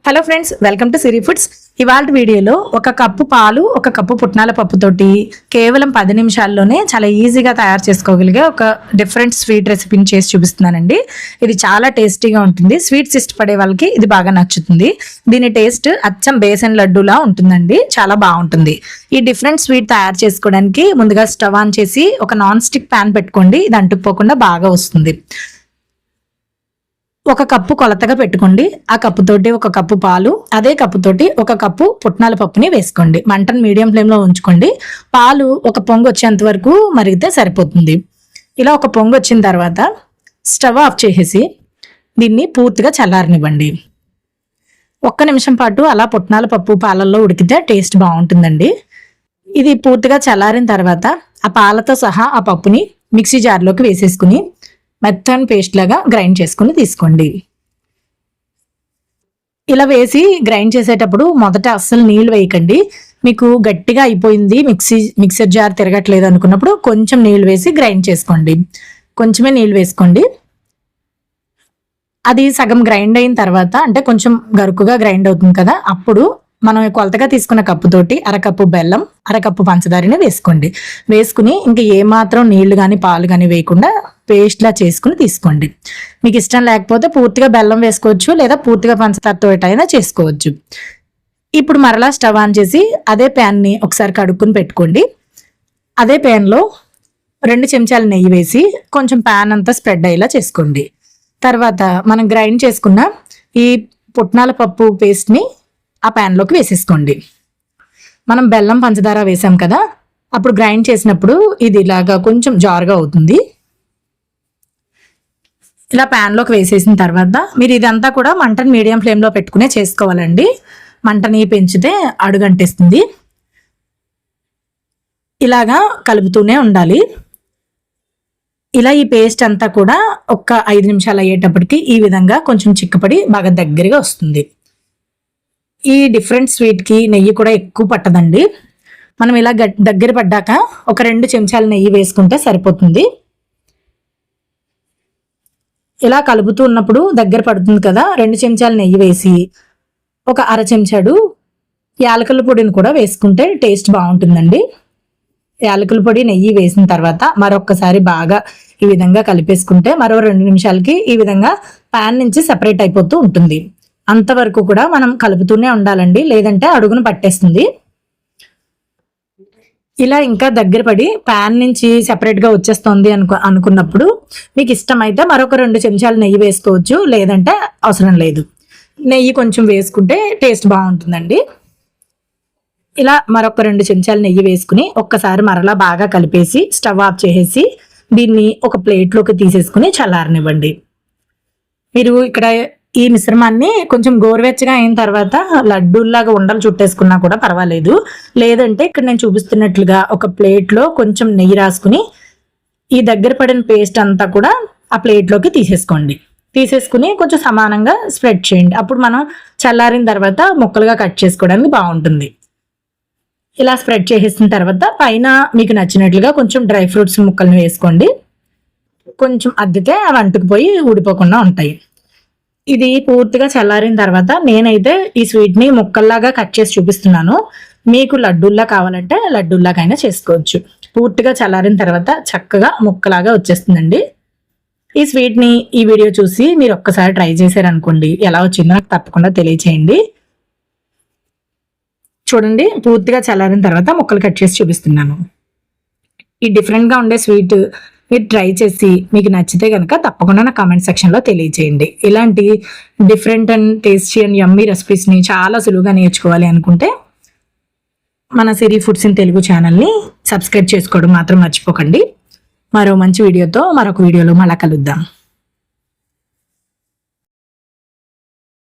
Hello friends, welcome to Siri foods. ఇవాళ వీడియోలో ఒక కప్పు పాలు, ఒక కప్పు పుట్నాల పప్పుతోటి కేవలం 10 నిమిషాల్లోనే చాలా ఈజీగా తయారు చేసుకోగలిగే ఒక డిఫరెంట్ స్వీట్ రెసిపీని చేసి చూపిస్తున్నానండి. ఇది చాలా టేస్టీగా ఉంటుంది. స్వీట్స్ ఇష్టపడే వాళ్ళకి ఇది బాగా నచ్చుతుంది. దీని టేస్ట్ అచ్చం బేసన్ లడ్డూలా ఉంటుందండి. చాలా బాగుంటుంది. ఈ డిఫరెంట్ స్వీట్ తయారు చేసుకోవడానికి ముందుగా స్టవ్ ఆన్ చేసి ఒక నాన్ స్టిక్ ప్యాన్ పెట్టుకోండి. ఇది అంటుకుపోకుండా బాగా వస్తుంది. ఒక కప్పు కొలతగా పెట్టుకోండి. ఆ కప్పుతోటి ఒక కప్పు పాలు, అదే కప్పుతోటి ఒక కప్పు పుట్నాల పప్పుని వేసుకోండి. మంటను మీడియం ఫ్లేమ్లో ఉంచుకోండి. పాలు ఒక పొంగు వచ్చేంత వరకు మరిగితే సరిపోతుంది. ఇలా ఒక పొంగు వచ్చిన తర్వాత స్టవ్ ఆఫ్ చేసేసి దీన్ని పూర్తిగా చల్లారనివ్వండి. 1 నిమిషం పాటు అలా పుట్నాల పప్పు పాలల్లో ఉడికితే టేస్ట్ బాగుంటుందండి. ఇది పూర్తిగా చల్లారిన తర్వాత ఆ పాలతో సహా ఆ పప్పుని మిక్సీ జార్లోకి వేసేసుకుని మెత్తని పేస్ట్ లాగా గ్రైండ్ చేసుకుని తీసుకోండి. ఇలా వేసి గ్రైండ్ చేసేటప్పుడు మొదట అస్సలు నీళ్ళు వేయకండి. మీకు గట్టిగా అయిపోయింది, మిక్సర్ జార్ తిరగట్లేదు అనుకున్నప్పుడు కొంచెం నీళ్ళు వేసి గ్రైండ్ చేసుకోండి. కొంచెమే నీళ్ళు వేసుకోండి. అది సగం గ్రైండ్ అయిన తర్వాత, అంటే కొంచెం గరుకుగా గ్రైండ్ అవుతుంది కదా, అప్పుడు మనం కొలతగా తీసుకున్న కప్పుతోటి అరకప్పు బెల్లం, అరకప్పు పంచదారని వేసుకోండి. వేసుకుని ఇంకా ఏమాత్రం నీళ్లు కానీ పాలు కానీ వేయకుండా పేస్ట్లా చేసుకుని తీసుకోండి. మీకు ఇష్టం లేకపోతే పూర్తిగా బెల్లం వేసుకోవచ్చు, లేదా పూర్తిగా పంచదారతో అయినా చేసుకోవచ్చు. ఇప్పుడు మరలా స్టవ్ ఆన్ చేసి అదే ప్యాన్ని ఒకసారి కడుక్కుని పెట్టుకోండి. అదే ప్యాన్లో 2 చెంచాలు నెయ్యి వేసి కొంచెం ప్యాన్ అంతా స్ప్రెడ్ అయ్యేలా చేసుకోండి. తర్వాత మనం గ్రైండ్ చేసుకున్న ఈ పుట్నాల పప్పు పేస్ట్ని ఆ ప్యాన్లోకి వేసేసుకోండి. మనం బెల్లం పంచదార వేసాం కదా, అప్పుడు గ్రైండ్ చేసినప్పుడు ఇది ఇలాగా కొంచెం జారుగా అవుతుంది. ఇలా ప్యాన్లోకి వేసేసిన తర్వాత మీరు ఇదంతా కూడా మంటని మీడియం ఫ్లేమ్లో పెట్టుకునే చేసుకోవాలండి. మంటని పెంచితే అడుగంటేస్తుంది. ఇలాగా కలుపుతూనే ఉండాలి. ఇలా ఈ పేస్ట్ అంతా కూడా ఒక 5 నిమిషాలు అయ్యేటప్పటికి ఈ విధంగా కొంచెం చిక్కపడి బాగా దగ్గరగా వస్తుంది. ఈ డిఫరెంట్ స్వీట్కి నెయ్యి కూడా ఎక్కువ పట్టదండి. మనం ఇలా దగ్గర పడ్డాక ఒక 2 చెంచాలు నెయ్యి వేసుకుంటే సరిపోతుంది. ఇలా కలుపుతూ ఉన్నప్పుడు దగ్గర పడుతుంది కదా, 2 చెంచాలు నెయ్యి వేసి ఒక 1/2 చెంచాడు యాలకుల పొడిని కూడా వేసుకుంటే టేస్ట్ బాగుంటుందండి. యాలకుల పొడి నెయ్యి వేసిన తర్వాత మరొక్కసారి బాగా ఈ విధంగా కలిపేసుకుంటే మరో 2 నిమిషాలకి ఈ విధంగా ప్యాన్ నుంచి సెపరేట్ అయిపోతూ ఉంటుంది. అంతవరకు కూడా మనం కలుపుతూనే ఉండాలండి, లేదంటే అడుగును పట్టేస్తుంది. ఇలా ఇంకా దగ్గర పడి ప్యాన్ నుంచి సెపరేట్గా వచ్చేస్తుంది అనుకున్నప్పుడు మీకు ఇష్టమైతే మరొక 2 చెంచాలు నెయ్యి వేసుకోవచ్చు, లేదంటే అవసరం లేదు. నెయ్యి కొంచెం వేసుకుంటే టేస్ట్ బాగుంటుందండి. ఇలా మరొక 2 చెంచాలు నెయ్యి వేసుకుని ఒక్కసారి మరలా బాగా కలిపేసి స్టవ్ ఆఫ్ చేసేసి దీన్ని ఒక ప్లేట్లోకి తీసేసుకుని చల్లారనివ్వండి. మీరు ఇక్కడ ఈ మిశ్రమాన్ని కొంచెం గోరువెచ్చగా అయిన తర్వాత లడ్డూల్లాగా ఉండలు చుట్టేసుకున్నా కూడా పర్వాలేదు. లేదంటే ఇక్కడ నేను చూపిస్తున్నట్లుగా ఒక ప్లేట్లో కొంచెం నెయ్యి రాసుకుని ఈ దగ్గర పడిన పేస్ట్ అంతా కూడా ఆ ప్లేట్లోకి తీసేసుకుని కొంచెం సమానంగా స్ప్రెడ్ చేయండి. అప్పుడు మనం చల్లారిన తర్వాత ముక్కలుగా కట్ చేసుకోవడానికి బాగుంటుంది. ఇలా స్ప్రెడ్ చేసేసిన తర్వాత పైన మీకు నచ్చినట్లుగా కొంచెం డ్రై ఫ్రూట్స్ ముక్కల్ని వేసుకోండి. కొంచెం అద్దితే అవి అంటుకుపోయి ఊడిపోకుండా ఉంటాయి. ఇది పూర్తిగా చల్లారిన తర్వాత నేనైతే ఈ స్వీట్ని ముక్కల్లాగా కట్ చేసి చూపిస్తున్నాను. మీకు లడ్డూల్లా కావాలంటే లడ్డూల్లాగైనా చేసుకోవచ్చు. పూర్తిగా చల్లారిన తర్వాత చక్కగా ముక్కలాగా వచ్చేస్తుందండి. ఈ స్వీట్ని ఈ వీడియో చూసి మీరు ఒక్కసారి ట్రై చేశారనుకోండి, ఎలా వచ్చిందో నాకు తప్పకుండా తెలియచేయండి. చూడండి, పూర్తిగా చల్లారిన తర్వాత ముక్కలు కట్ చేసి చూపిస్తున్నాను. ఈ డిఫరెంట్గా ఉండే స్వీట్ మీరు ట్రై చేసి మీకు నచ్చితే కనుక తప్పకుండా నా కామెంట్ సెక్షన్లో తెలియచేయండి. ఇలాంటి different and tasty and yummy రెసిపీస్ని చాలా సులువుగా నేర్చుకోవాలి అనుకుంటే మన సిరి ఫుడ్స్ ఇన్ తెలుగు ఛానల్ని సబ్స్క్రైబ్ చేసుకోవడం మాత్రం మర్చిపోకండి. మరో మంచి వీడియోతో మరొక వీడియోలో మళ్ళీ కలుద్దాం.